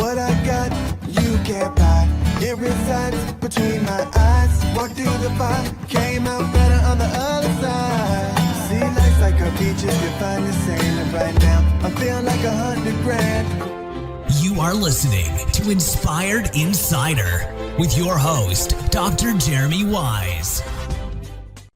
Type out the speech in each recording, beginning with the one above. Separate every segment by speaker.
Speaker 1: What I got, you can't buy. It resides between my eyes. Walked through the fire, came out better on the other side. See, life's like a beach if you find the sand. And right now, I'm feeling like 100 grand.
Speaker 2: You are listening to Inspired Insider with your host, Dr. Jeremy Wise.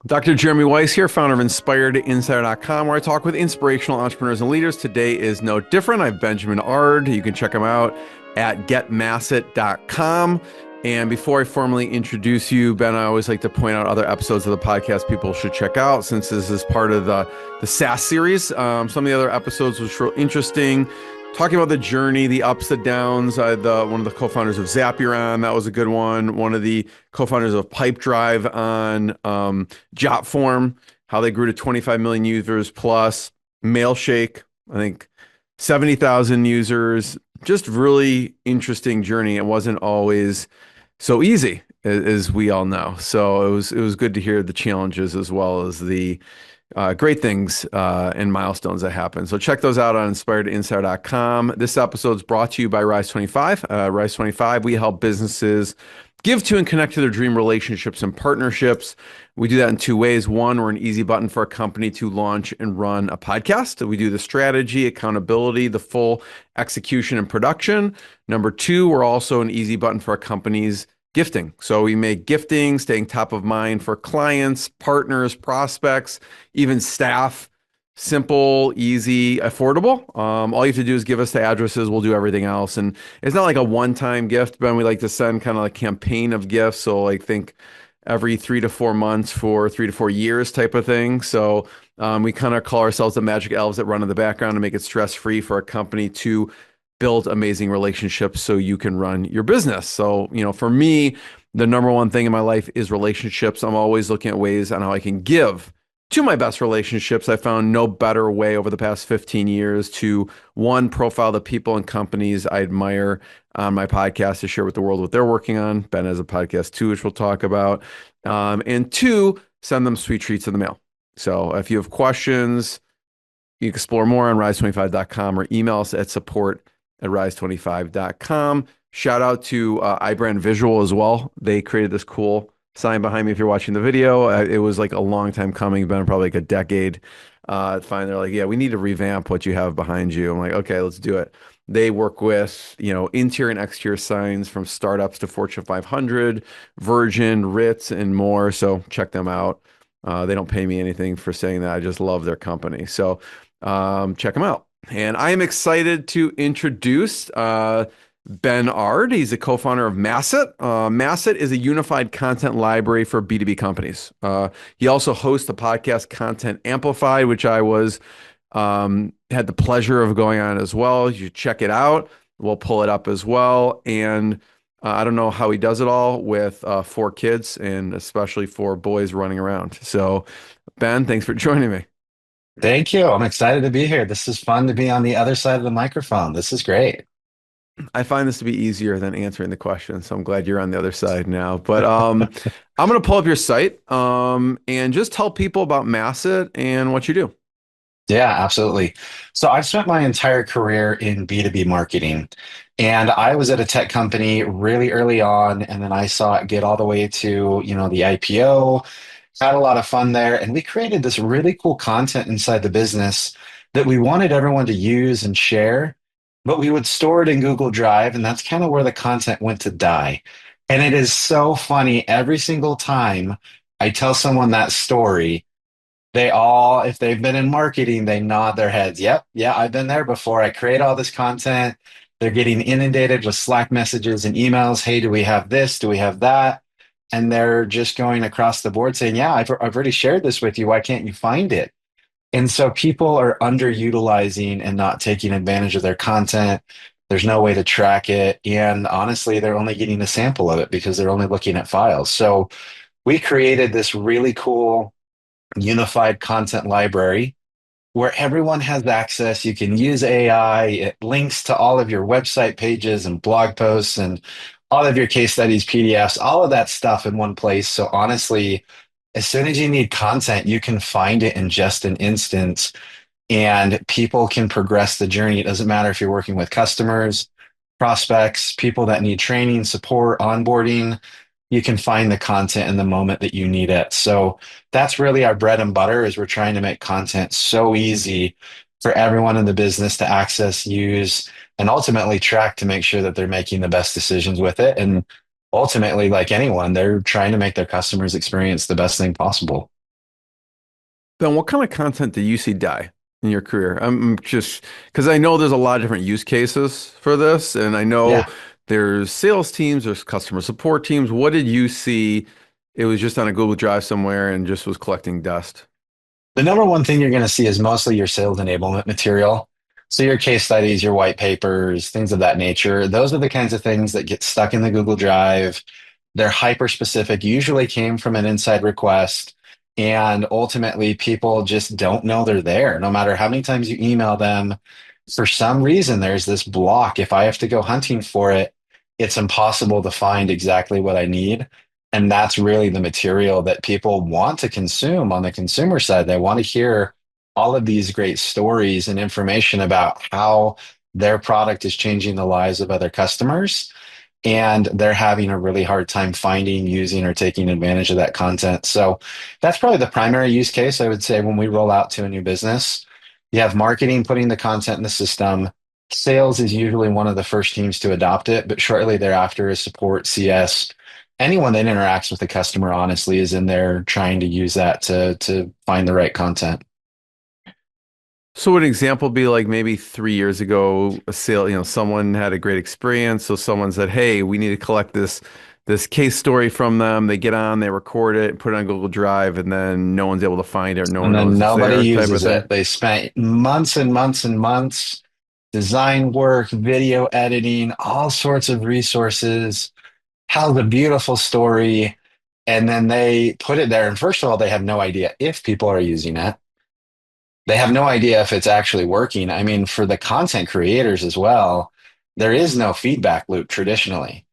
Speaker 3: Dr. Jeremy Weiss here, founder of InspiredInsider.com, where I talk with inspirational entrepreneurs and leaders. Today is no different. I have Benjamin Ard. You can check him out at getmasset.com. And before I formally introduce you, Ben, I always like to point out other episodes of the podcast people should check out, since this is part of the SaaS series. Some of the other episodes was real interesting, talking about the journey, the ups, the downs. One of the co-founders of Zapier on, that was a good one. One of the co-founders of Pipedrive on Jotform, how they grew to 25 million users plus. Mailshake, I think 70,000 users. Just really interesting journey. It wasn't always so easy, as we all know. So it was good to hear the challenges as well as the great things and milestones that happen. So check those out on inspiredinsider.com. This episode is brought to you by Rise25. Rise25, we help businesses give to and connect to their dream relationships and partnerships. We do that in two ways. One, we're an easy button for a company to launch and run a podcast. We do the strategy, accountability, the full execution and production. Number two, we're also an easy button for a company's gifting. So we make gifting, staying top of mind for clients, partners, prospects, even staff, simple, easy, affordable. All you have to do is give us the addresses. We'll do everything else. And it's not like a one-time gift, but we like to send kind of like a campaign of gifts. So like think every 3 to 4 months for 3 to 4 years type of thing. So we kind of call ourselves the magic elves that run in the background to make it stress-free for a company to build amazing relationships so you can run your business. So, for me, the number one thing in my life is relationships. I'm always looking at ways on how I can give to my best relationships. I found no better way over the past 15 years to, one, profile the people and companies I admire on my podcast to share with the world what they're working on. Ben has a podcast too, which we'll talk about. And two, send them sweet treats in the mail. So if you have questions, you can explore more on rise25.com or email us at support@rise25.com. Shout out to iBrand Visual as well. They created this cool sign behind me if you're watching the video. It was like a long time coming, been probably like a decade. Finally, they're like, yeah, we need to revamp what you have behind you. I'm like, okay, let's do it. They work with, interior and exterior signs from startups to Fortune 500, Virgin, Ritz, and more. So check them out. They don't pay me anything for saying that. I just love their company. So check them out. And I am excited to introduce Ben Ard. He's a co-founder of Masset. Masset is a unified content library for B2B companies. He also hosts the podcast Content Amplified, which I had the pleasure of going on as well. You should check it out. We'll pull it up as well. And I don't know how he does it all with 4 kids and especially 4 boys running around. So Ben, thanks for joining me.
Speaker 4: Thank you. I'm excited to be here. This is fun to be on the other side of the microphone. This is great.
Speaker 3: I find this to be easier than answering the question, so I'm glad you're on the other side now. But I'm going to pull up your site and just tell people about Masset and what you do.
Speaker 4: Yeah, absolutely. So I've spent my entire career in B2B marketing, and I was at a tech company really early on, and then I saw it get all the way to, the IPO. Had a lot of fun there, and we created this really cool content inside the business that we wanted everyone to use and share, but we would store it in Google Drive, and that's kind of where the content went to die. And it is so funny, every single time I tell someone that story, they all, if they've been in marketing, they nod their heads. Yep, yeah, I've been there before. I create all this content. They're getting inundated with Slack messages and emails. Hey, do we have this? Do we have that? And they're just going across the board saying, yeah, I've already shared this with you. Why can't you find it? And so people are underutilizing and not taking advantage of their content. There's no way to track it. And honestly, they're only getting a sample of it because they're only looking at files. So we created this really cool unified content library where everyone has access. You can use AI. It links to all of your website pages and blog posts and all of your case studies, PDFs, all of that stuff in one place. So honestly, as soon as you need content, you can find it in just an instant and people can progress the journey. It doesn't matter if you're working with customers prospects, people that need training, support, onboarding. You can find the content in the moment that you need it. So that's really our bread and butter is we're trying to make content so easy for everyone in the business to access, use, and ultimately track to make sure that they're making the best decisions with it. And ultimately, like anyone, they're trying to make their customers experience the best thing possible.
Speaker 3: Then what kind of content do you see die in your career? I'm just because I know there's a lot of different use cases for this, and I know
Speaker 4: Yeah.
Speaker 3: there's sales teams, there's customer support teams. What did you see? It was just on a Google Drive somewhere and just was collecting dust.
Speaker 4: The number one thing you're going to see is mostly your sales enablement material. So your case studies, your white papers, things of that nature. Those are the kinds of things that get stuck in the Google Drive. They're hyper specific, usually came from an inside request. And ultimately, people just don't know they're there. No matter how many times you email them, for some reason, there's this block. If I have to go hunting for it, it's impossible to find exactly what I need. And that's really the material that people want to consume on the consumer side. They want to hear all of these great stories and information about how their product is changing the lives of other customers. And they're having a really hard time finding, using, or taking advantage of that content. So that's probably the primary use case, I would say, when we roll out to a new business. You have marketing putting the content in the system. Sales is usually one of the first teams to adopt it, but shortly thereafter is support, CS. Anyone that interacts with the customer, honestly, is in there trying to use that to find the right content.
Speaker 3: So would an example be like maybe 3 years ago, a sale, someone had a great experience. So someone said, "Hey, we need to collect this case story from them." They get on, they record it, put it on Google Drive, and then no one's able to find it, or no one
Speaker 4: And then
Speaker 3: knows it's
Speaker 4: nobody
Speaker 3: there, type of
Speaker 4: uses
Speaker 3: thing.
Speaker 4: it. They spent months and months and months design work, video editing, all sorts of resources, tell the beautiful story, and then they put it there. And first of all, they have no idea if people are using it. They have no idea if it's actually working. I mean, for the content creators as well, there is no feedback loop traditionally.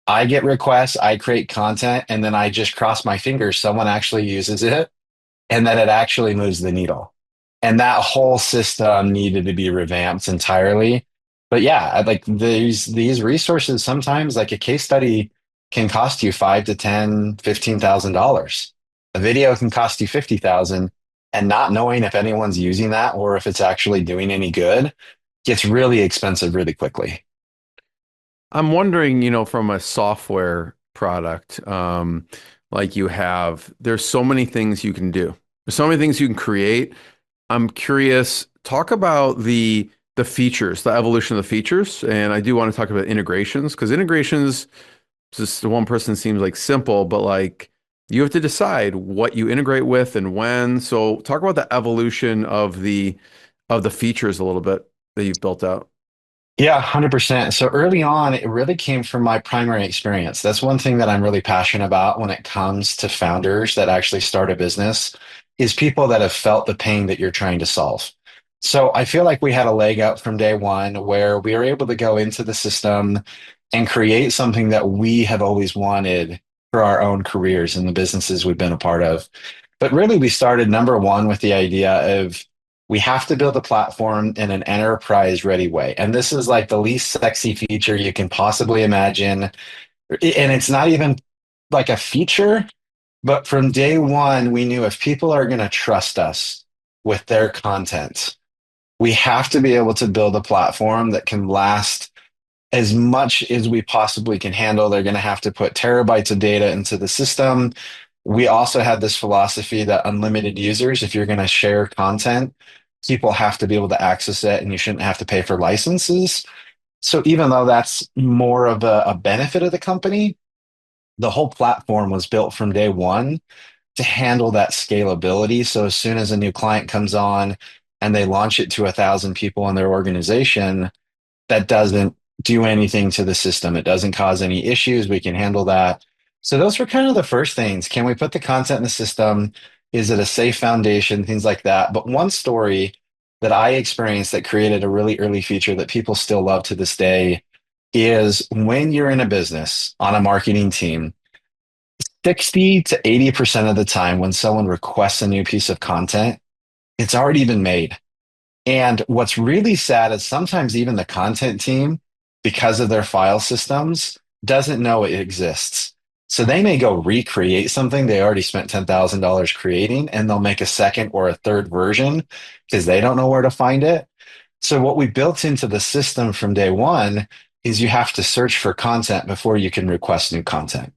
Speaker 4: I get requests, I create content, and then I just cross my fingers someone actually uses it and that it actually moves the needle. And that whole system needed to be revamped entirely. But yeah, like these resources sometimes like a case study can cost you 5 to 10, $15,000. A video can cost you 50,000 and not knowing if anyone's using that or if it's actually doing any good gets really expensive really quickly.
Speaker 3: I'm wondering, from a software product, like there's so many things you can do. There's so many things you can create. I'm curious, talk about the features, the evolution of the features. And I do want to talk about integrations because integrations, just to one person seems like simple, but like you have to decide what you integrate with and when. So talk about the evolution of the features a little bit that you've built out.
Speaker 4: Yeah, 100%. So early on, it really came from my primary experience. That's one thing that I'm really passionate about when it comes to founders that actually start a business is people that have felt the pain that you're trying to solve. So I feel like we had a leg up from day one where we were able to go into the system and create something that we have always wanted for our own careers and the businesses we've been a part of. But really, we started number one with the idea of we have to build a platform in an enterprise ready way. And this is like the least sexy feature you can possibly imagine. And it's not even like a feature, but from day one, we knew if people are going to trust us with their content, we have to be able to build a platform that can last as much as we possibly can handle. They're going to have to put terabytes of data into the system. We also had this philosophy that unlimited users, if you're going to share content, people have to be able to access it and you shouldn't have to pay for licenses. So even though that's more of a benefit of the company, the whole platform was built from day one to handle that scalability. So as soon as a new client comes on and they launch it to 1,000 people in their organization, that doesn't do anything to the system. It doesn't cause any issues. We can handle that. So those were kind of the first things. Can we put the content in the system? Is it a safe foundation? Things like that. But one story that I experienced that created a really early feature that people still love to this day is when you're in a business on a marketing team, 60 to 80% of the time when someone requests a new piece of content, it's already been made. And what's really sad is sometimes even the content team because of their file systems, doesn't know it exists. So they may go recreate something they already spent $10,000 creating, and they'll make a second or a third version because they don't know where to find it. So what we built into the system from day one is you have to search for content before you can request new content.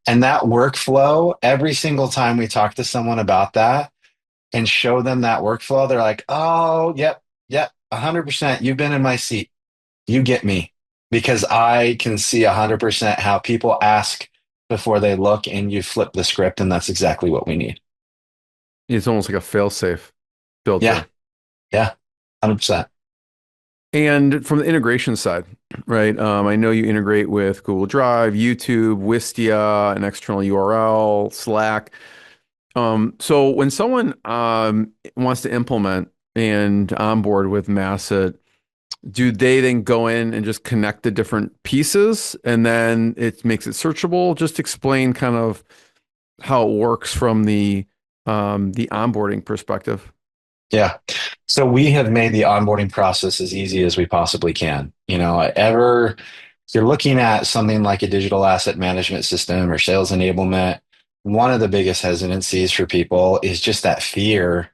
Speaker 4: And that workflow, every single time we talk to someone about that and show them that workflow, they're like, oh, yep, 100%. You've been in my seat. You get me because I can see 100% how people ask before they look, and you flip the script, and that's exactly what we need.
Speaker 3: It's almost like a fail-safe built
Speaker 4: Yeah,
Speaker 3: in.
Speaker 4: yeah, 100%.
Speaker 3: And from the integration side, right? I know you integrate with Google Drive, YouTube, Wistia, an external URL, Slack. So when someone wants to implement and onboard with Masset, do they then go in and just connect the different pieces and then it makes it searchable? Just explain kind of how it works from the onboarding perspective.
Speaker 4: Yeah. So we have made the onboarding process as easy as we possibly can. If you're looking at something like a digital asset management system or sales enablement, one of the biggest hesitancies for people is just that fear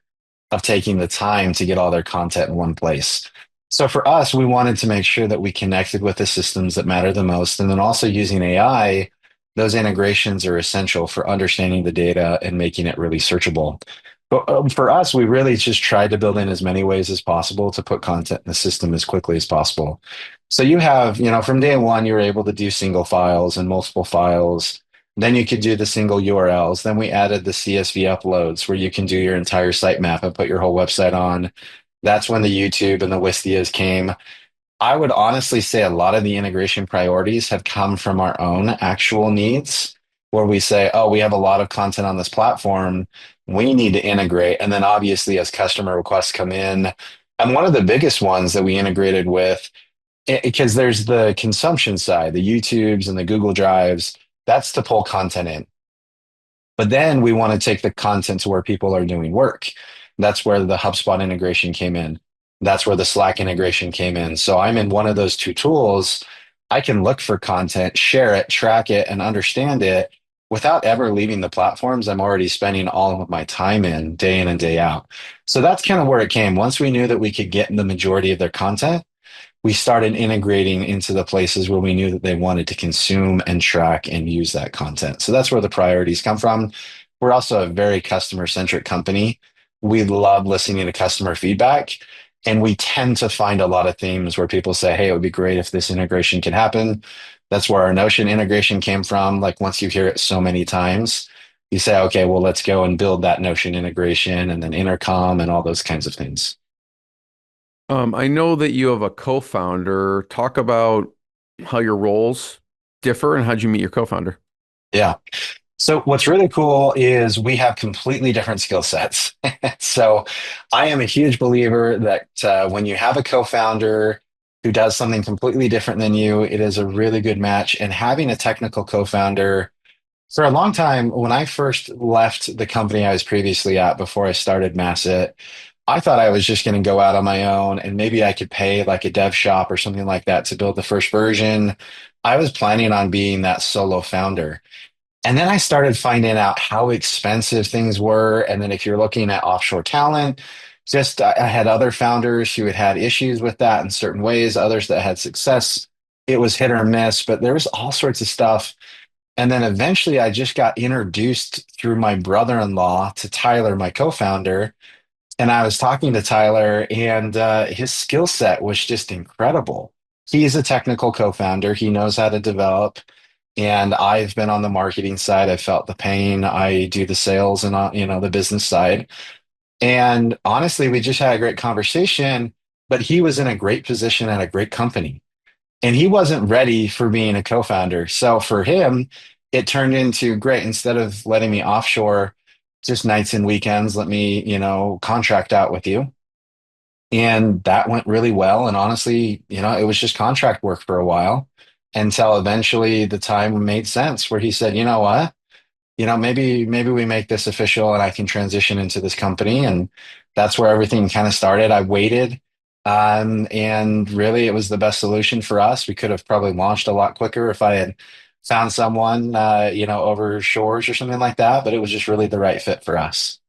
Speaker 4: of taking the time to get all their content in one place. So for us, we wanted to make sure that we connected with the systems that matter the most. And then also using AI, those integrations are essential for understanding the data and making it really searchable. But for us, we really just tried to build in as many ways as possible to put content in the system as quickly as possible. So you have, from day one, you were able to do single files and multiple files. Then you could do the single URLs. Then we added the CSV uploads where you can do your entire sitemap and put your whole website on. That's when the YouTube and the Wistias came. I would honestly say a lot of the integration priorities have come from our own actual needs, where we say, oh, we have a lot of content on this platform. We need to integrate. And then obviously, as customer requests come in, and one of the biggest ones that we integrated with, because there's the consumption side, the YouTubes and the Google Drives, that's to pull content in. But then we want to take the content to where people are doing work. That's where the HubSpot integration came in. That's where the Slack integration came in. So I'm in one of those two tools. I can look for content, share it, track it, and understand it without ever leaving the platforms I'm already spending all of my time in and day out. So that's kind of where it came. Once we knew that we could get the majority of their content, we started integrating into the places where we knew that they wanted to consume and track and use that content. So that's where the priorities come from. We're also a very customer centric company. We love listening to customer feedback. And we tend to find a lot of themes where people say, hey, it would be great if this integration can happen. That's where our Notion integration came from. Like once you hear it so many times, you say, okay, well, let's go and build that Notion integration and then intercom and all those kinds of things.
Speaker 3: I know that you have a co-founder. Talk about how your roles differ and how'd you meet your co-founder?
Speaker 4: Yeah. So what's really cool is we have completely different skill sets. So I am a huge believer that when you have a co-founder who does something completely different than you, it is a really good match. And having a technical co-founder for a long time, when I first left the company I was previously at before I started Masset, I thought I was just going to go out on my own and maybe I could pay like a dev shop or something like that to build the first version. I was planning on being that solo founder. And then I started finding out how expensive things were. And then if you're looking at offshore talent, just I had other founders who had had issues with that in certain ways, others that had success. It was hit or miss, but there was all sorts of stuff. And then eventually I just got introduced through my brother-in-law to Tyler, my co-founder. And I was talking to Tyler, and his skill set was just incredible. He's a technical co-founder. He knows how to develop. And I've been on the marketing side. I felt the pain. I do the sales and the business side. And honestly, we just had a great conversation. But he was in a great position at a great company, and he wasn't ready for being a co-founder. So for him, it turned into great. Instead of letting me offshore just nights and weekends, let me contract out with you. And that went really well. And honestly, it was just contract work for a while until eventually the time made sense where he said, you know what? Maybe we make this official and I can transition into this company. And that's where everything kind of started. I waited And really, it was the best solution for us. We could have probably launched a lot quicker if I had found someone, over shores or something like that, but it was just really the right fit for us.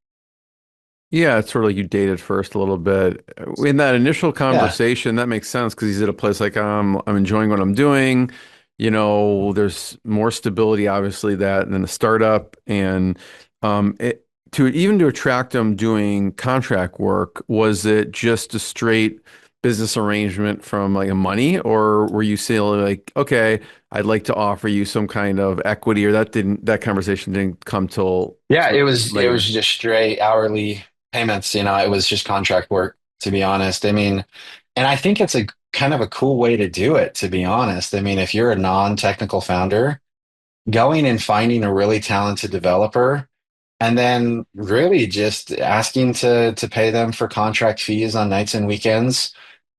Speaker 3: Yeah, it's sort of like you dated first a little bit. In that initial
Speaker 4: Yeah.
Speaker 3: conversation, that makes sense because he's at a place like I'm enjoying what I'm doing. There's more stability obviously that than a startup, and to attract him doing contract work, was it just a straight business arrangement from like a money, or were you saying like, okay, I'd like to offer you some kind of equity, or that conversation didn't come till
Speaker 4: Yeah,
Speaker 3: sort of
Speaker 4: it was
Speaker 3: later?
Speaker 4: just straight hourly payments, it was just contract work, to be honest. I mean, and I think it's a kind of a cool way to do it, to be honest. I mean, if you're a non-technical founder, going and finding a really talented developer and then really just asking to pay them for contract fees on nights and weekends,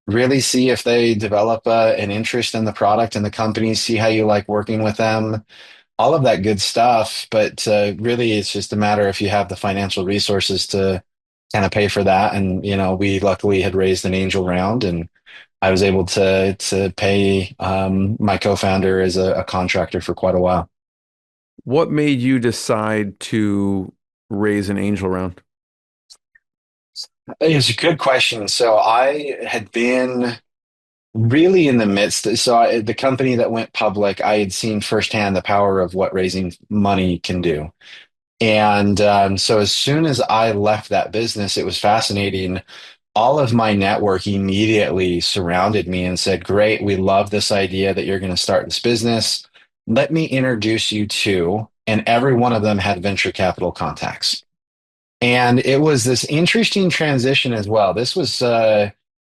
Speaker 4: really see if they develop an interest in the product and the company, see how you like working with them, all of that good stuff. But really, it's just a matter if you have the financial resources to kind of pay for that. And we luckily had raised an angel round, and I was able to pay my co-founder as a contractor for quite a while.
Speaker 3: What made you decide to raise an angel round?
Speaker 4: It's a good question. So I had been really in the midst. The company that went public, I had seen firsthand the power of what raising money can do. And so as soon as I left that business, it was fascinating. All of my network immediately surrounded me and said, "Great, we love this idea that you're going to start this business. Let me introduce you to," and every one of them had venture capital contacts. And it was this interesting transition as well. This was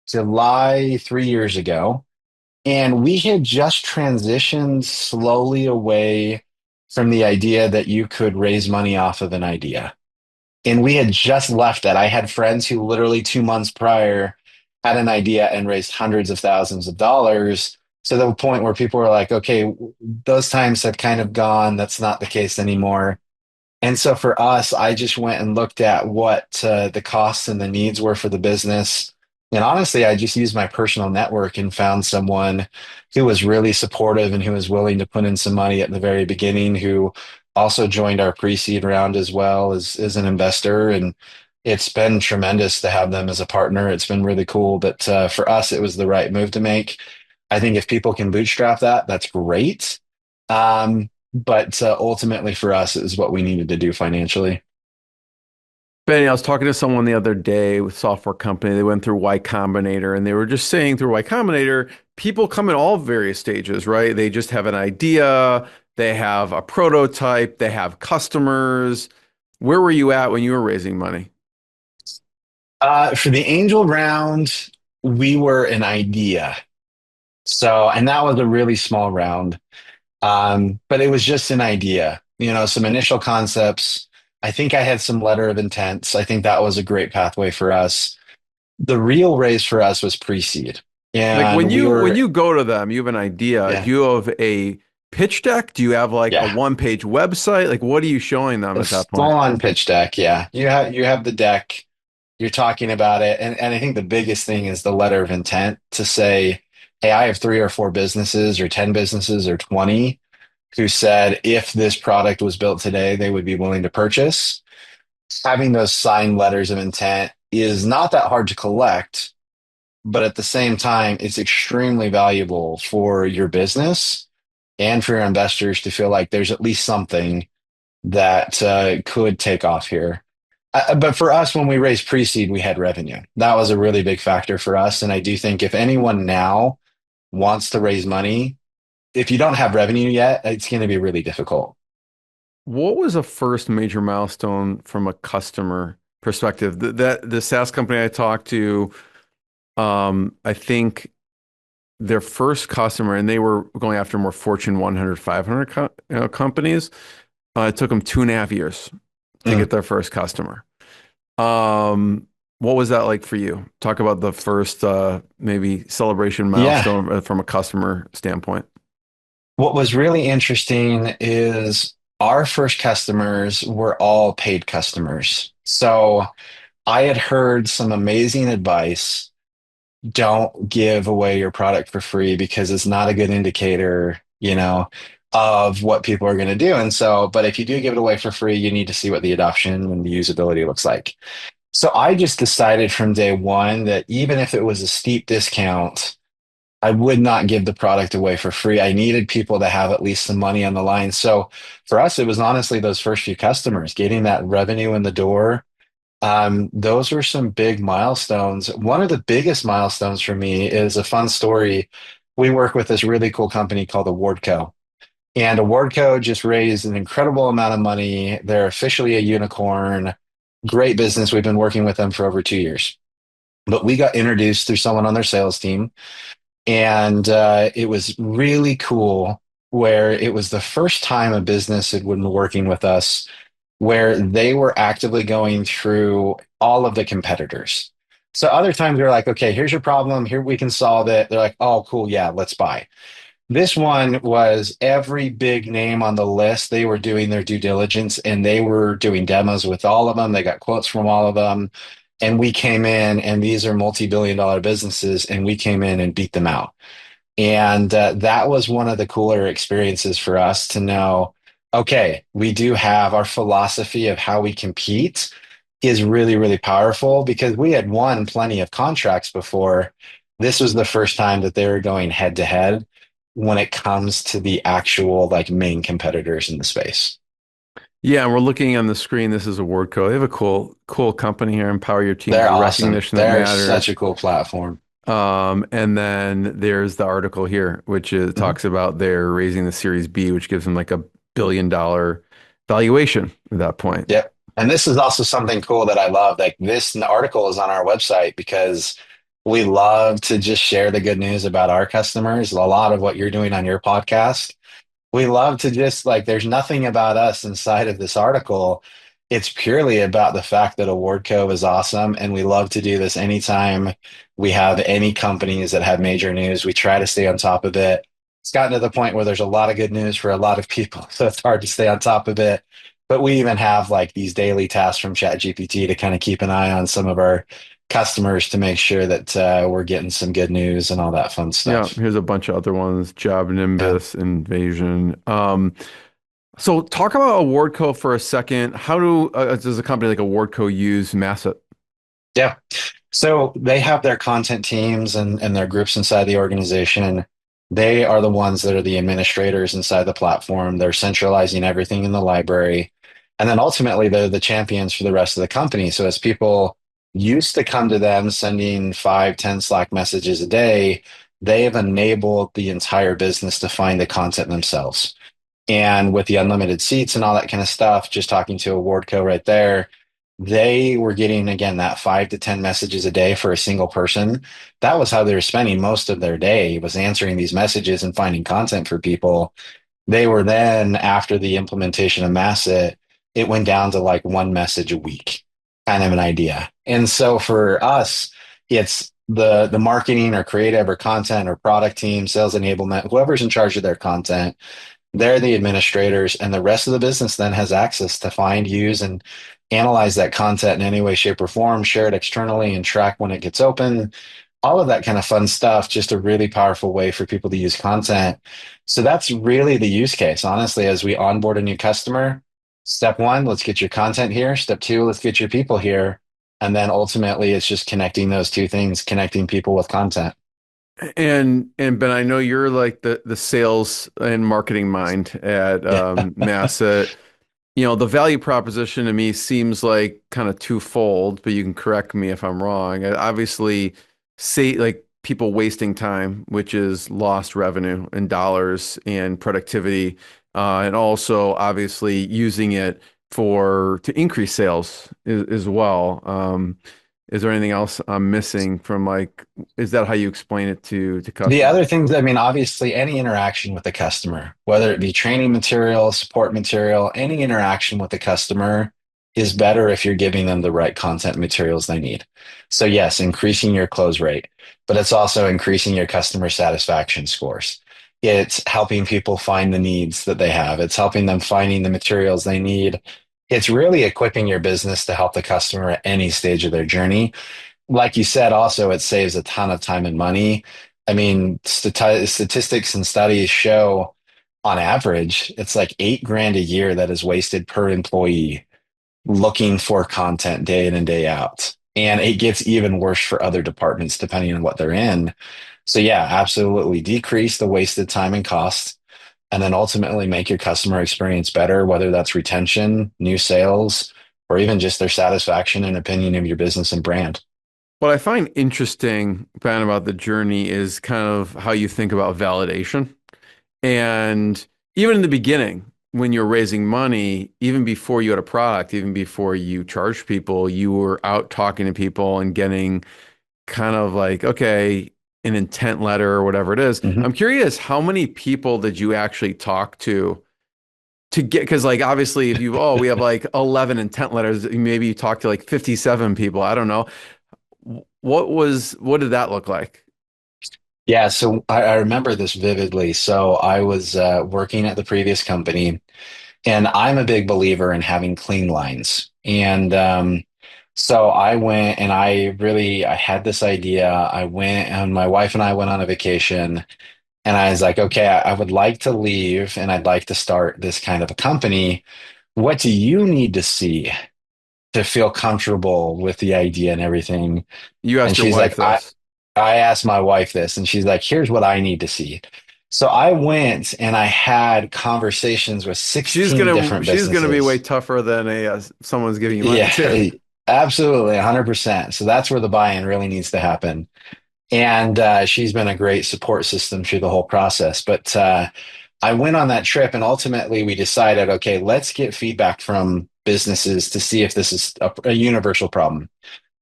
Speaker 4: July 3 years ago. And we had just transitioned slowly away from the idea that you could raise money off of an idea. And we had just left that. I had friends who literally 2 months prior had an idea and raised hundreds of thousands of dollars to the point where people were like, okay, those times have kind of gone. That's not the case anymore. And so for us, I just went and looked at what the costs and the needs were for the business. And honestly, I just used my personal network and found someone who was really supportive and who was willing to put in some money at the very beginning, who also joined our pre-seed round as well as an investor. And it's been tremendous to have them as a partner. It's been really cool. But for us, it was the right move to make. I think if people can bootstrap that, that's great. But ultimately for us, it was what we needed to do financially.
Speaker 3: Benny, I was talking to someone the other day with software company. They went through Y Combinator and they were just saying through Y Combinator, people come in all various stages, right? They just have an idea, they have a prototype, they have customers. Where were you at when you were raising money?
Speaker 4: For the angel round, we were an idea. So, and that was a really small round. But it was just an idea, some initial concepts. I think I had some letter of intents. I think that was a great pathway for us. The real raise for us was pre-seed.
Speaker 3: Like when
Speaker 4: And we
Speaker 3: you
Speaker 4: were,
Speaker 3: go to them, you have an idea. Do
Speaker 4: yeah,
Speaker 3: you have a pitch deck? Do you have like a
Speaker 4: yeah,
Speaker 3: one-page website? Like what are you showing them
Speaker 4: a
Speaker 3: at that point?
Speaker 4: full-on pitch deck. Yeah, you have the deck. You're talking about it, and I think the biggest thing is the letter of intent to say, "Hey, I have 3 or 4 businesses, or 10 businesses, or 20 who said if this product was built today, they would be willing to purchase." Having those signed letters of intent is not that hard to collect, but at the same time, it's extremely valuable for your business and for your investors to feel like there's at least something that could take off here. But for us, when we raised pre-seed, we had revenue. That was a really big factor for us. And I do think if anyone now wants to raise money, if you don't have revenue yet, it's going to be really difficult.
Speaker 3: What was a first major milestone from a customer perspective? The SaaS company I talked to, I think their first customer, and they were going after more Fortune 100, 500 companies. It took them 2.5 years to
Speaker 4: Mm.
Speaker 3: get their first customer. What was that like for you? Talk about the first maybe celebration
Speaker 4: Yeah.
Speaker 3: milestone from a customer standpoint.
Speaker 4: What was really interesting is our first customers were all paid customers. So I had heard some amazing advice don't give away your product for free because it's not a good indicator, of what people are going to do. And so, but if you do give it away for free, you need to see what the adoption and the usability looks like. So I just decided from day one that even if it was a steep discount, I would not give the product away for free. I needed people to have at least some money on the line. So for us, it was honestly those first few customers, getting that revenue in the door. Those were some big milestones. One of the biggest milestones for me is a fun story. We work with this really cool company called Awardco. And Awardco just raised an incredible amount of money. They're officially a unicorn. Great business. We've been working with them for over 2 years. But we got introduced through someone on their sales team. And it was really cool where it was the first time a business had been working with us where they were actively going through all of the competitors. So other times they're like, okay, here's your problem. Here we can solve it. They're like, oh, cool. Yeah, let's buy. This one was every big name on the list. They were doing their due diligence and they were doing demos with all of them. They got quotes from all of them. And we came in, and these are multi-billion dollar businesses, and we came in and beat them out. And that was one of the cooler experiences for us to know, okay, we do have our philosophy of how we compete is really, really powerful because we had won plenty of contracts before. This was the first time that they were going head to head when it comes to the actual like main competitors in the space.
Speaker 3: Yeah, we're looking on the screen. This is Awardco. They have a cool company here. Empower your team
Speaker 4: They're
Speaker 3: with
Speaker 4: awesome.
Speaker 3: recognition that
Speaker 4: They're such a
Speaker 3: matters.
Speaker 4: cool platform.
Speaker 3: And then there's the article here, which
Speaker 4: Mhm.
Speaker 3: talks about they're raising the Series B, which gives them like $1 billion valuation at that point.
Speaker 4: Yep. And this is also something cool that I love. Like this article is on our website because we love to just share the good news about our customers. A lot of what you're doing on your podcast, we love to just like, there's nothing about us inside of this article. It's purely about the fact that Awardco is awesome. And we love to do this anytime we have any companies that have major news. We try to stay on top of it. It's gotten to the point where there's a lot of good news for a lot of people. So it's hard to stay on top of it. But we even have like these daily tasks from ChatGPT to kind of keep an eye on some of our customers to make sure that we're getting some good news and all that fun
Speaker 3: Yeah,
Speaker 4: stuff.
Speaker 3: here's a bunch of other ones. Job
Speaker 4: Yeah.
Speaker 3: Nimbus, Invasion. So talk about Awardco for a second. How does a company like Awardco use Masset?
Speaker 4: Yeah. So they have their content teams and their groups inside the organization. They are the ones that are the administrators inside the platform. They're centralizing everything in the library. And then ultimately, they're the champions for the rest of the company. So as people used to come to them sending 5, 10 Slack messages a day, they have enabled the entire business to find the content themselves. And with the unlimited seats and all that kind of stuff, just talking to Awardco right there, they were getting, again, that 5 to 10 messages a day for a single person. That was how they were spending most of their day, was answering these messages and finding content for people. They were then, after the implementation of Masset, it went down to like one message a week, kind of an idea. And so for us, it's the marketing or creative or content or product team, sales enablement, whoever's in charge of their content, they're the administrators, and the rest of the business then has access to find, use, and analyze that content in any way, shape, or form, share it externally, and track when it gets open. All of that kind of fun stuff, just a really powerful way for people to use content. So that's really the use case, honestly, as we onboard a new customer. Step one, let's get your content here. Step two, let's get your people here. And then ultimately, it's just connecting those two things, connecting people with content.
Speaker 3: And Ben, I know you're like the sales and marketing mind at
Speaker 4: Yeah.
Speaker 3: Masset. The value proposition to me seems like kind of twofold, but you can correct me if I'm wrong. Obviously, say like people wasting time, which is lost revenue and dollars and productivity, and also obviously using it to increase sales as well. Is there anything else I'm missing from like, is that how you explain it to
Speaker 4: The
Speaker 3: customers?
Speaker 4: other things, I mean, obviously, any interaction with the customer, whether it be training material, support material, any interaction with the customer is better if you're giving them the right content materials they need. So, yes, increasing your close rate, but it's also increasing your customer satisfaction scores. It's helping people find the needs that they have, it's helping them finding the materials they need. It's really equipping your business to help the customer at any stage of their journey. like you said, also it saves a ton of time and money. I mean, statistics and studies show on average, it's like 8 grand a year that is wasted per employee looking for content day in and day out. And it gets even worse for other departments depending on what they're in. So yeah, absolutely decrease the wasted time and cost, and then ultimately make your customer experience better, whether that's retention, new sales, or even just their satisfaction and opinion of your business and brand.
Speaker 3: What I find interesting, Ben, about the journey is kind of how you think about validation. And even in the beginning, when you're raising money, even before you had a product, even before you charged people, you were out talking to people and getting kind of like, okay, an intent letter or whatever it is.
Speaker 4: Mhm.
Speaker 3: I'm curious, how many people did you actually talk to get, because like obviously if you, oh, we have like 11 intent letters, maybe you talked to like 57 people. I don't know. What did that look like?
Speaker 4: Yeah, so I remember this vividly. So I was working at the previous company, and I'm a big believer in having clean lines. And so I went and I had this idea. I went and my wife and I went on a vacation, and I was like, okay, I would like to leave and I'd like to start this kind of a company. What do you need to see to feel comfortable with the idea and everything?
Speaker 3: You
Speaker 4: And
Speaker 3: asked your
Speaker 4: she's
Speaker 3: wife
Speaker 4: like,
Speaker 3: this.
Speaker 4: I asked my wife this, and she's like, here's what I need to see. So I went and I had conversations with 16 different
Speaker 3: She's gonna be way
Speaker 4: businesses.
Speaker 3: tougher than a someone's giving you money
Speaker 4: Yeah,
Speaker 3: too.
Speaker 4: absolutely, 100%. So that's where the buy-in really needs to happen. And she's been a great support system through the whole process. But I went on that trip, and ultimately we decided, okay, let's get feedback from businesses to see if this is a universal problem.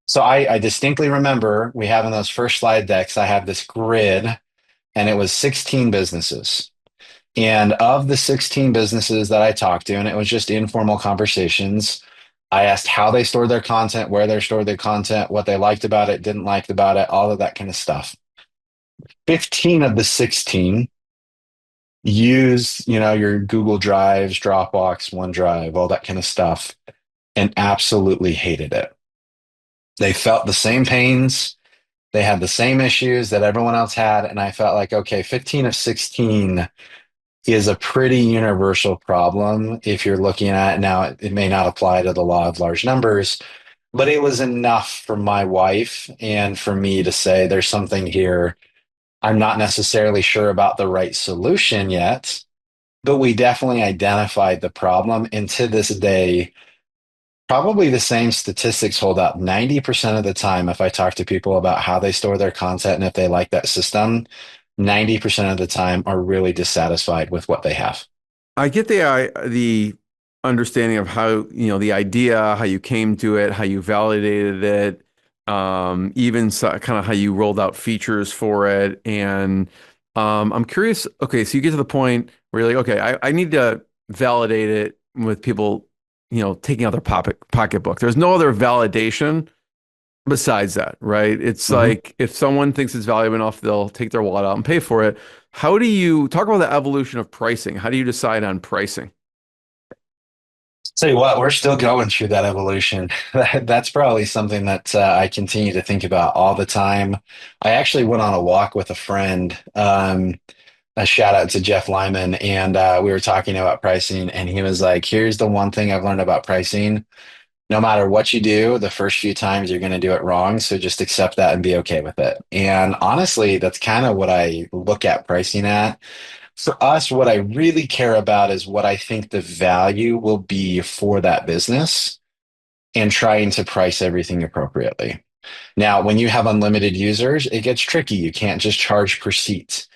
Speaker 4: So I distinctly remember we have in those first slide decks, I have this grid, and it was 16 businesses. And of the 16 businesses that I talked to, and it was just informal conversations, I asked how they stored their content, where they stored their content, what they liked about it, didn't like about it, all of that kind of stuff. 15 of the 16 use, your Google Drives, Dropbox, OneDrive, all that kind of stuff, and absolutely hated it. They felt the same pains. They had the same issues that everyone else had. And I felt like, okay, 15 of 16 is a pretty universal problem. If you're looking at it now, it may not apply to the law of large numbers, but it was enough for my wife and for me to say there's something here. I'm not necessarily sure about the right solution yet, but we definitely identified the problem. And to this day, probably the same statistics hold up. 90% of the time, if I talk to people about how they store their content and if they like that system, 90% of the time are really dissatisfied with what they have.
Speaker 3: I get the understanding of how, the idea, how you came to it, how you validated it, even so, kind of how you rolled out features for it. And I'm curious, okay, so you get to the point where you're like, okay, I need to validate it with people, taking out their pocketbook. There's no other validation besides that, right? It's
Speaker 4: Mhm.
Speaker 3: like if someone thinks it's valuable enough, they'll take their wallet out and pay for it. How do you talk about the evolution of pricing? How do you decide on pricing?
Speaker 4: Tell you what, we're still going through that evolution. That's probably something that I continue to think about all the time. I actually went on a walk with a friend. A shout out to Jeff Lyman, and we were talking about pricing, and he was like, "Here's the one thing I've learned about pricing. No matter what you do, the first few times you're going to do it wrong. So just accept that and be okay with it." And honestly, that's kind of what I look at pricing at. For us, what I really care about is what I think the value will be for that business and trying to price everything appropriately. Now, when you have unlimited users, it gets tricky. You can't just charge per seat.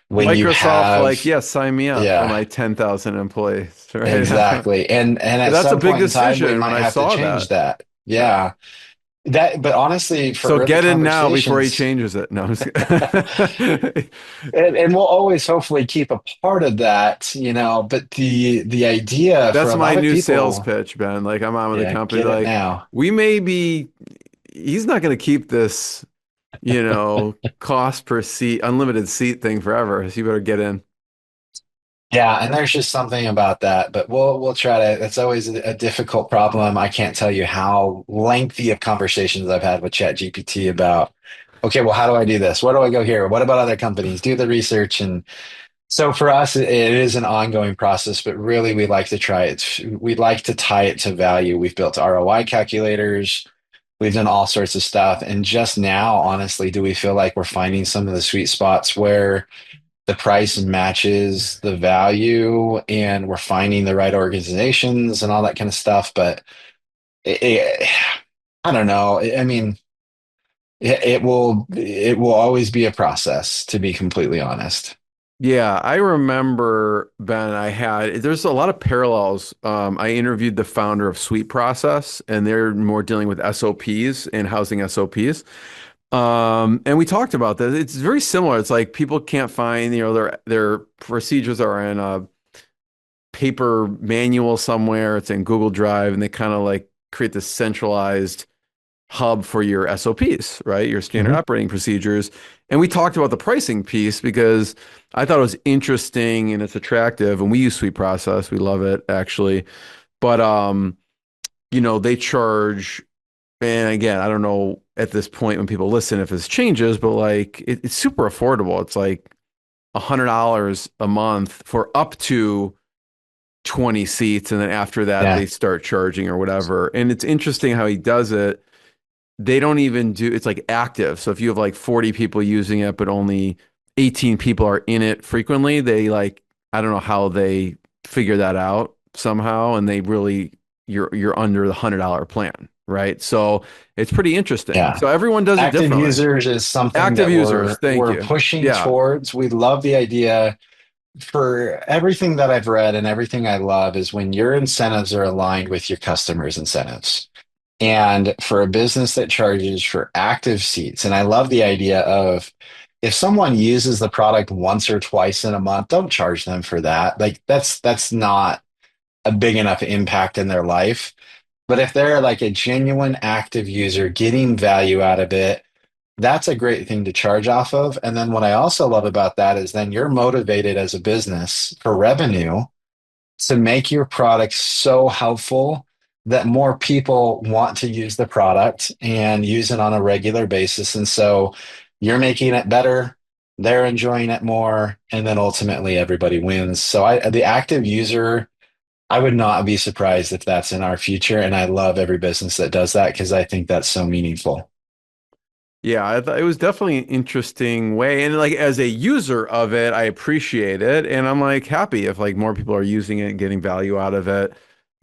Speaker 4: When you
Speaker 3: Microsoft, like,
Speaker 4: have,
Speaker 3: yes, sign me up for
Speaker 4: yeah,
Speaker 3: my 10,000 employees, right?
Speaker 4: exactly. And at
Speaker 3: That's a
Speaker 4: some
Speaker 3: big
Speaker 4: point in time, we
Speaker 3: decision when
Speaker 4: might
Speaker 3: I
Speaker 4: have to
Speaker 3: saw
Speaker 4: change
Speaker 3: that.
Speaker 4: that.
Speaker 3: Yeah.
Speaker 4: Yeah. But honestly, for
Speaker 3: So
Speaker 4: early
Speaker 3: get in now before he
Speaker 4: conversations,
Speaker 3: changes it. No, I'm just kidding.
Speaker 4: and we'll always hopefully keep a part of that, but the idea for
Speaker 3: That's
Speaker 4: a
Speaker 3: my
Speaker 4: lot of
Speaker 3: new sales
Speaker 4: people,
Speaker 3: pitch, Ben. Like I'm on with the
Speaker 4: yeah,
Speaker 3: company.
Speaker 4: get it
Speaker 3: Like
Speaker 4: now.
Speaker 3: we may be, he's not going to keep this, cost per seat, unlimited seat thing forever. So you better get in.
Speaker 4: Yeah, and there's just something about that, but we'll try to. It's always a difficult problem. I can't tell you how lengthy of conversations I've had with ChatGPT about, okay, well, how do I do this? Where do I go here? What about other companies? Do the research. And so for us, it is an ongoing process, but really we like to try it. We like to tie it to value. We've built ROI calculators. We've done all sorts of stuff. And just now, honestly, do we feel like we're finding some of the sweet spots where the price matches the value and we're finding the right organizations and all that kind of stuff. But it, I don't know. I mean, it will always be a process, to be completely honest.
Speaker 3: Yeah, I remember, Ben, there's a lot of parallels. I interviewed the founder of Sweet Process, and they're more dealing with SOPs and housing SOPs. And we talked about this. It's very similar. It's like people can't find, their procedures are in a paper manual somewhere. It's in Google Drive, and they kind of like create this centralized hub for your SOPs, right? Your standard
Speaker 4: Mhm.
Speaker 3: operating procedures. And we talked about the pricing piece because I thought it was interesting and it's attractive. And we use Sweet Process. We love it actually. But they charge, and again, I don't know at this point when people listen if this changes, but like it's super affordable. It's like $100 a month for up to 20 seats. And then after that,
Speaker 4: Yeah,
Speaker 3: they start charging or whatever. And it's interesting how he does it. They don't even do it's like active. So if you have like 40 people using it, but only 18 people are in it frequently, they like, I don't know how they figure that out somehow. And they really, you're under the $100 plan, right? So it's pretty interesting.
Speaker 4: yeah.
Speaker 3: So everyone does it
Speaker 4: Active
Speaker 3: differently.
Speaker 4: users is something
Speaker 3: Active
Speaker 4: that
Speaker 3: users, thank
Speaker 4: we're
Speaker 3: you.
Speaker 4: pushing
Speaker 3: Yeah.
Speaker 4: towards. We love the idea. For everything that I've read and everything I love is when your incentives are aligned with your customers' incentives. And for a business that charges for active seats, and I love the idea of if someone uses the product once or twice in a month, don't charge them for that. Like that's not a big enough impact in their life. But if they're like a genuine active user getting value out of it, that's a great thing to charge off of. And then what I also love about that is then you're motivated as a business for revenue to make your product so helpful that more people want to use the product and use it on a regular basis. And so you're making it better, they're enjoying it more, and then ultimately everybody wins. So the active user, I would not be surprised if that's in our future. And I love every business that does that because I think that's so meaningful.
Speaker 3: Yeah, I thought it was definitely an interesting way. And like as a user of it, I appreciate it. And I'm like happy if like more people are using it and getting value out of it,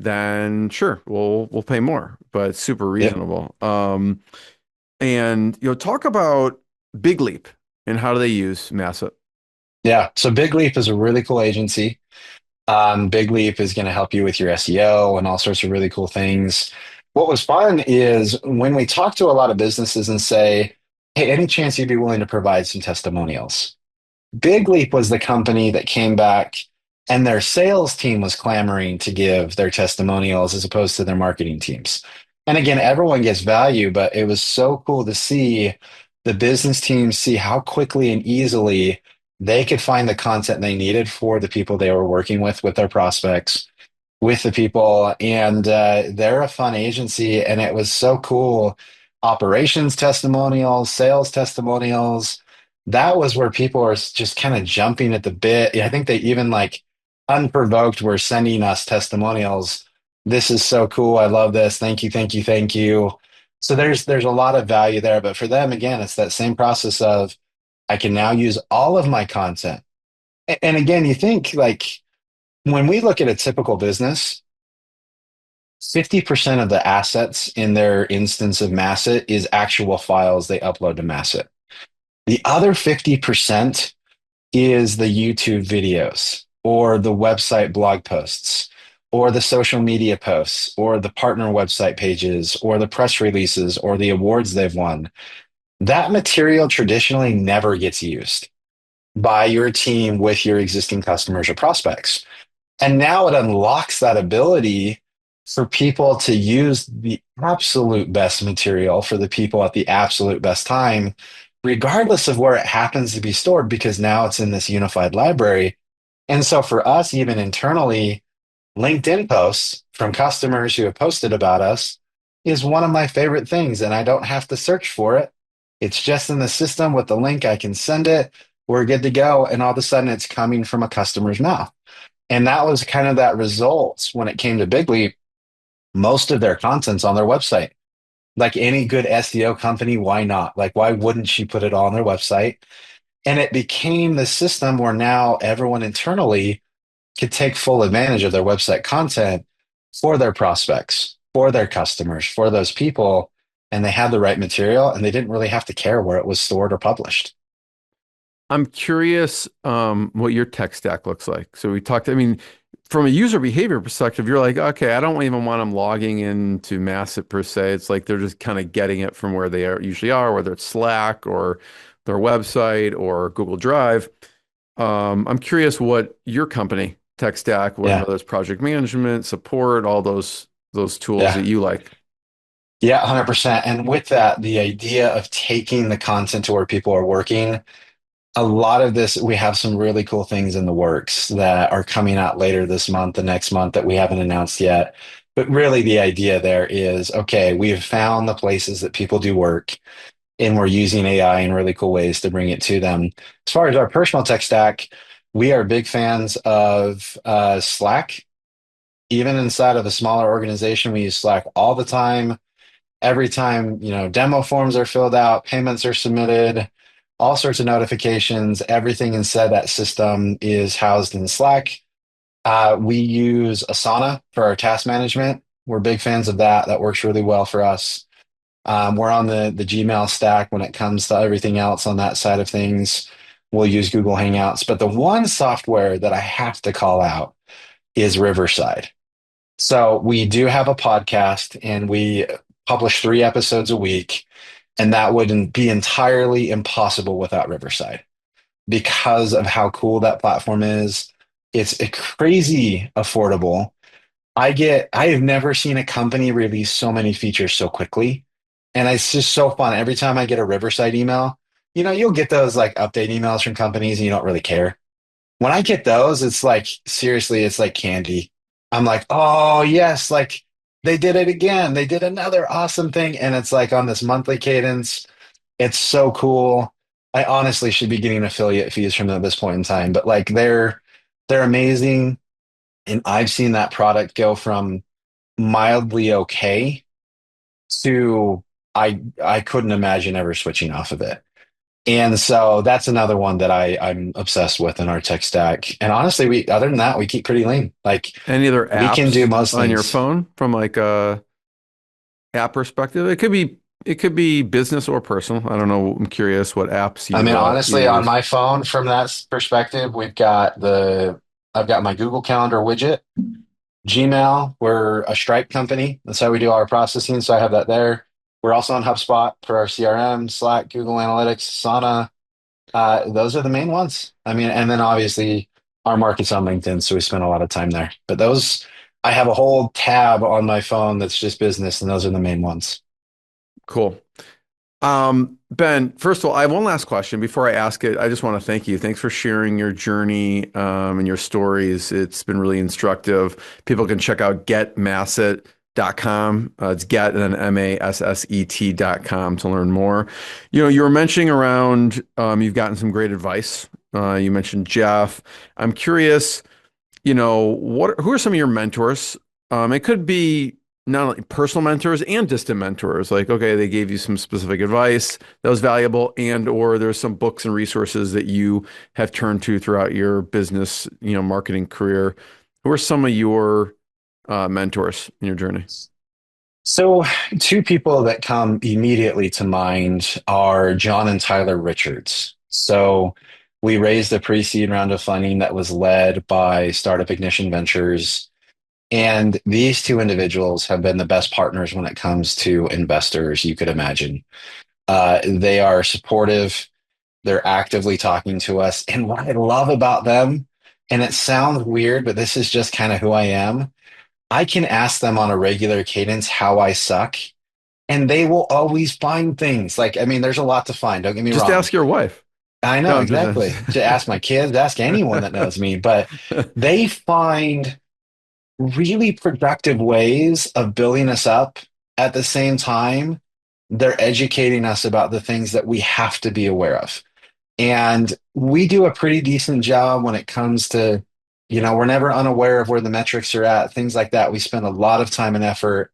Speaker 3: then sure, we'll pay more. But it's super
Speaker 4: Yep.
Speaker 3: reasonable. And talk about Big Leap and how do they use Masset?
Speaker 4: Yeah. So Big Leap is a really cool agency. Big Leap is going to help you with your SEO and all sorts of really cool things. What was fun is when we talk to a lot of businesses and say, hey, any chance you'd be willing to provide some testimonials? Big Leap was the company that came back and their sales team was clamoring to give their testimonials as opposed to their marketing teams. And again, everyone gets value, but it was so cool to see the business teams see how quickly and easily they could find the content they needed for the people they were working with their prospects, with the people. And they're a fun agency. And it was so cool. Operations testimonials, sales testimonials. That was where people are just kind of jumping at the bit. I think they even like unprovoked were sending us testimonials. This is so cool. I love this. Thank you, thank you, thank you. So there's a lot of value there. But for them, again, it's that same process of I can now use all of my content. And again, you think like when we look at a typical business, 50% of the assets in their instance of Masset is actual files they upload to Masset. The other 50% is the YouTube videos or the website blog posts or the social media posts or the partner website pages or the press releases or the awards they've won. That material traditionally never gets used by your team with your existing customers or prospects. And now it unlocks that ability for people to use the absolute best material for the people at the absolute best time, regardless of where it happens to be stored, because now it's in this unified library. And so for us, even internally, LinkedIn posts from customers who have posted about us is one of my favorite things. And I don't have to search for it. It's just in the system with the link. I can send it. We're good to go. And all of a sudden it's coming from a customer's mouth. And that was kind of that result when it came to Bigly. Most of their content's on their website. Like any good SEO company, why not? Like, why wouldn't she put it all on their website? And it became the system where now everyone internally could take full advantage of their website content for their prospects, for their customers, for those people. And they had the right material and they didn't really have to care where it was stored or published.
Speaker 3: I'm curious what your tech stack looks like. So we talked, I mean, from a user behavior perspective, you're like, okay, I don't even want them logging into Masset per se. It's like they're just kind of getting it from where they usually are, whether it's Slack or their website or Google Drive. I'm curious what your company tech stack,
Speaker 4: Yeah.
Speaker 3: whether it's project management, support, all those tools that
Speaker 4: Yeah.
Speaker 3: you like.
Speaker 4: Yeah, 100%. And with that, the idea of taking the content to where people are working, a lot of this, we have some really cool things in the works that are coming out later this month, the next month that we haven't announced yet. But really, the idea there is okay, we've found the places that people do work, and we're using AI in really cool ways to bring it to them. As far as our personal tech stack, we are big fans of Slack. Even inside of a smaller organization, we use Slack all the time. Every time, demo forms are filled out, payments are submitted, all sorts of notifications, everything inside that system is housed in Slack. We use Asana for our task management. We're big fans of that. That works really well for us. We're on the Gmail stack when it comes to everything else on that side of things. We'll use Google Hangouts. But the one software that I have to call out is Riverside. So we do have a podcast and we publish 3 episodes a week, and that would be entirely impossible without Riverside because of how cool that platform is. It's a crazy affordable. I have never seen a company release so many features so quickly. And it's just so fun. Every time I get a Riverside email, you'll get those like update emails from companies and you don't really care. When I get those, it's like, seriously, it's like candy. I'm like, oh, yes, like they did it again. They did another awesome thing. And it's like on this monthly cadence. It's so cool. I honestly should be getting affiliate fees from them at this point in time, but like they're amazing. And I've seen that product go from mildly okay to I couldn't imagine ever switching off of it. And so that's another one that I'm obsessed with in our tech stack. And honestly, we other than that, we keep pretty lean. Like
Speaker 3: Any other
Speaker 4: we can do
Speaker 3: apps
Speaker 4: most
Speaker 3: on your
Speaker 4: things.
Speaker 3: phone from like a app perspective? It could be business or personal. I don't know. I'm curious what apps
Speaker 4: I mean,
Speaker 3: you
Speaker 4: honestly, on
Speaker 3: use.
Speaker 4: my phone, from that perspective, I've got my Google Calendar widget, Gmail. We're a Stripe company. That's how we do our processing. So I have that there. We're also on HubSpot for our CRM, Slack, Google Analytics, Asana. Those are the main ones. I mean, and then obviously our market's on LinkedIn, so we spend a lot of time there. But those, I have a whole tab on my phone that's just business, and those are the main ones.
Speaker 3: Cool. Ben, first of all, I have one last question before I ask it. I just want to thank you. Thanks for sharing your journey, and your stories. It's been really instructive. People can check out getmasset.com. It's get and then masset.com to learn more. You were mentioning around, you've gotten some great advice. You mentioned Jeff. I'm curious, who are some of your mentors? It could be not only personal mentors and distant mentors. Like, okay, they gave you some specific advice that was valuable, and or there's some books and resources that you have turned to throughout your business, marketing career. Who are some of your mentors in your journey?
Speaker 4: So, 2 people that come immediately to mind are John and Tyler Richards. So, we raised a pre-seed round of funding that was led by Startup Ignition Ventures. And these 2 individuals have been the best partners when it comes to investors you could imagine. They are supportive. They're actively talking to us. And what I love about them, and it sounds weird, but this is just kind of who I am. I can ask them on a regular cadence how I suck, and they will always find things. Like, I mean, there's a lot to find. Don't get me
Speaker 3: Just
Speaker 4: wrong.
Speaker 3: ask your wife.
Speaker 4: I know
Speaker 3: No,
Speaker 4: exactly. To ask my kids, ask anyone that knows me, but they find really productive ways of building us up. At the same time, they're educating us about the things that we have to be aware of. And we do a pretty decent job when it comes to, we're never unaware of where the metrics are at, things like that. We spend a lot of time and effort,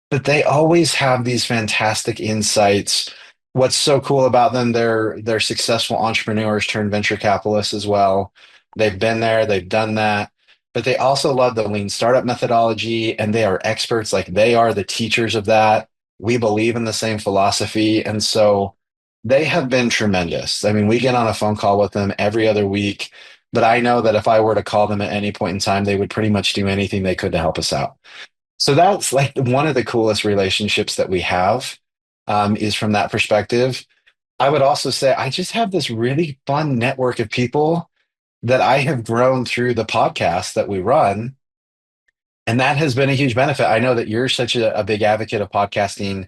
Speaker 4: but they always have these fantastic insights. What's so cool about them, they're successful entrepreneurs turned venture capitalists as well. They've been there, they've done that, but they also love the lean startup methodology and they are experts, like they are the teachers of that. We believe in the same philosophy. And so they have been tremendous. I mean, we get on a phone call with them every other week, but I know that if I were to call them at any point in time, they would pretty much do anything they could to help us out. So that's like one of the coolest relationships that we have, is from that perspective. I would also say I just have this really fun network of people that I have grown through the podcast that we run. And that has been a huge benefit. I know that you're such a big advocate of podcasting,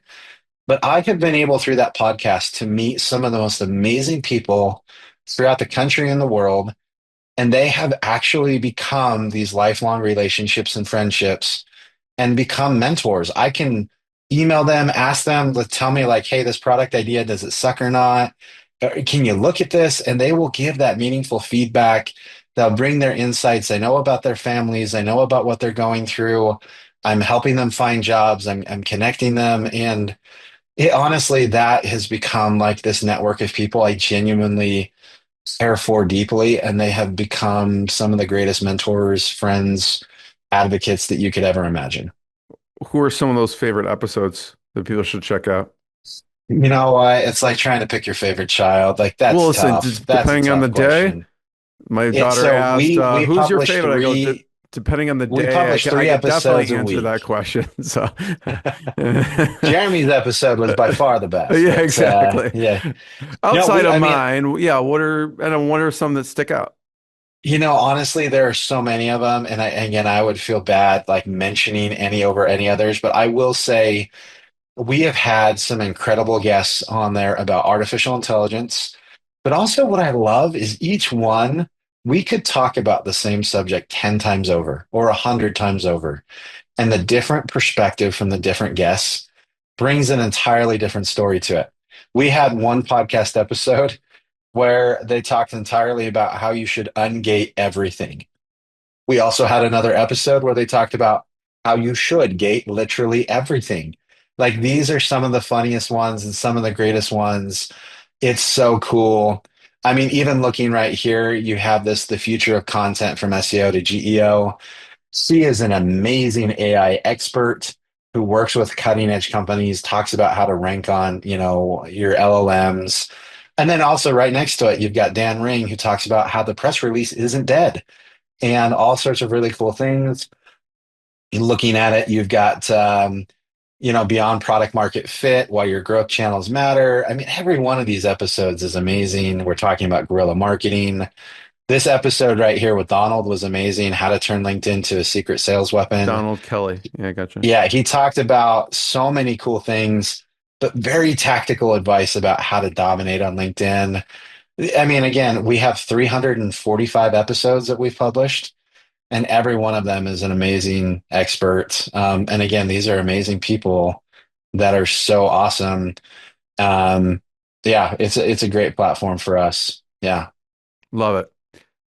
Speaker 4: but I have been able through that podcast to meet some of the most amazing people throughout the country and the world. And they have actually become these lifelong relationships and friendships and become mentors. I can email them, ask them to tell me like, hey, this product idea, does it suck or not? Can you look at this? And they will give that meaningful feedback. They'll bring their insights. I know about their families. I know about what they're going through. I'm helping them find jobs. I'm connecting them. And honestly, that has become like this network of people I genuinely care for deeply. And they have become some of the greatest mentors, friends, advocates that you could ever imagine.
Speaker 3: Who are some of those favorite episodes that people should check out?
Speaker 4: You know what? It's like trying to pick your favorite child. Like
Speaker 3: Well,
Speaker 4: that's
Speaker 3: listen,
Speaker 4: tough. That's a
Speaker 3: depending on the
Speaker 4: tough
Speaker 3: day,
Speaker 4: question.
Speaker 3: my
Speaker 4: It's
Speaker 3: daughter
Speaker 4: so
Speaker 3: asked,
Speaker 4: we
Speaker 3: "Who's your
Speaker 4: publish
Speaker 3: favorite?" I go,
Speaker 4: three
Speaker 3: Depending on the
Speaker 4: we
Speaker 3: day,
Speaker 4: publish
Speaker 3: I
Speaker 4: three
Speaker 3: could
Speaker 4: episodes
Speaker 3: definitely
Speaker 4: a
Speaker 3: answer that
Speaker 4: week.
Speaker 3: question." So,
Speaker 4: Jeremy's episode was by far the best,
Speaker 3: yeah,
Speaker 4: but
Speaker 3: exactly.
Speaker 4: yeah. No,
Speaker 3: Outside
Speaker 4: we
Speaker 3: of
Speaker 4: I mean,
Speaker 3: mine, yeah, what are some that stick out?
Speaker 4: honestly, there are so many of them, and I would feel bad like mentioning any over any others, but I will say we have had some incredible guests on there about artificial intelligence. But also, what I love is each one, we could talk about the same subject 10 times over or 100 times over. And the different perspective from the different guests brings an entirely different story to it. We had one podcast episode where they talked entirely about how you should ungate everything. We also had another episode where they talked about how you should gate literally everything. Like these are some of the funniest ones and some of the greatest ones. It's so cool. I mean, even looking right here, you have the future of content from SEO to GEO. She is an amazing AI expert who works with cutting edge companies, talks about how to rank on, your LLMs. And then also right next to it, you've got Dan Ring, who talks about how the press release isn't dead and all sorts of really cool things. Looking at it, you've got, beyond product market fit, why your growth channels matter. I mean, every one of these episodes is amazing. We're talking about guerrilla marketing. This episode right here with Donald was amazing. How to turn LinkedIn to a secret sales weapon.
Speaker 3: Donald Kelly. Yeah, gotcha.
Speaker 4: Yeah, he talked about so many cool things, but very tactical advice about how to dominate on LinkedIn. I mean, again, we have 345 episodes that we've published, and every one of them is an amazing expert. And again, these are amazing people that are so awesome. Yeah, it's a great platform for us. Yeah.
Speaker 3: Love it.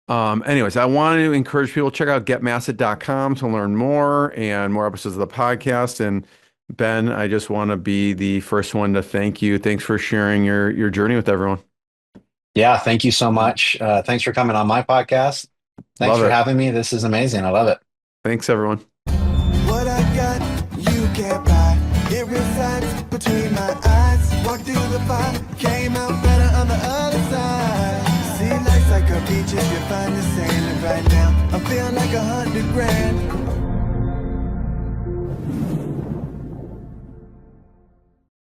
Speaker 3: Anyways, I want to encourage people to check out getmasset.com to learn more and more episodes of the podcast. And Ben, I just want to be the first one to thank you. Thanks for sharing your journey with everyone.
Speaker 4: Yeah, thank you so much. Thanks for coming on my podcast. Thanks
Speaker 3: Love
Speaker 4: for
Speaker 3: it.
Speaker 4: having me. This is amazing. I love it.
Speaker 3: Thanks, everyone.
Speaker 1: What I got, you can't buy. It resides between my eyes. Walked through the fire, came out better on the other side. See, life's like a beach if you find the sand. And right now, I feel like 100 grand.